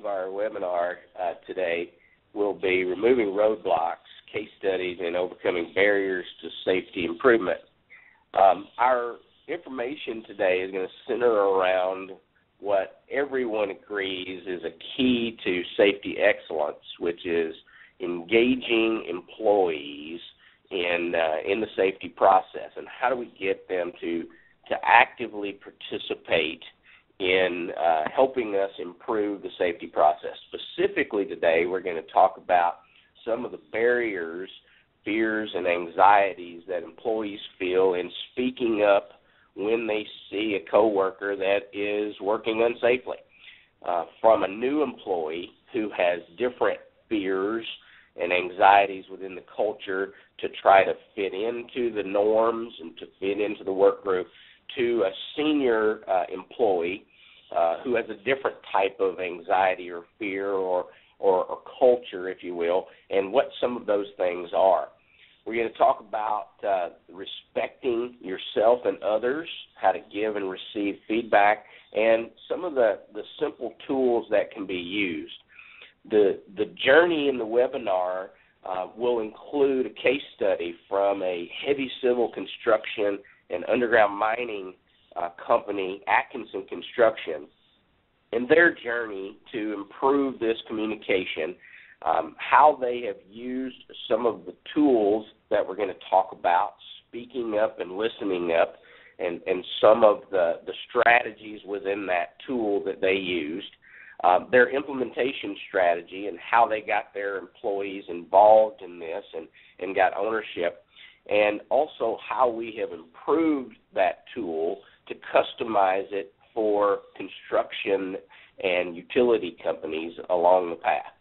of our webinar today will be removing roadblocks, case studies, and overcoming barriers to safety improvement. Our information today is going to center around what everyone agrees is a key to safety excellence, which is engaging employees in the safety process, and how do we get them to actively participate in helping us improve the safety process. Specifically today, we're going to talk about some of the barriers, fears, and anxieties that employees feel in speaking up when they see a coworker that is working unsafely. From a new employee who has different fears and anxieties within the culture to try to fit into the norms and to fit into the work group, to a senior employee who has a different type of anxiety or fear or culture, if you will, and what some of those things are. We're going to talk about respecting yourself and others, how to give and receive feedback, and some of the simple tools that can be used. The journey in the webinar will include a case study from a heavy civil construction and underground mining company, Atkinson Construction, and their journey to improve this communication, how they have used some of the tools that we're going to talk about, speaking up and listening up, and some of the strategies within that tool that they used, their implementation strategy and how they got their employees involved in this and got ownership, and also how we have improved that tool to customize it for construction and utility companies along the path.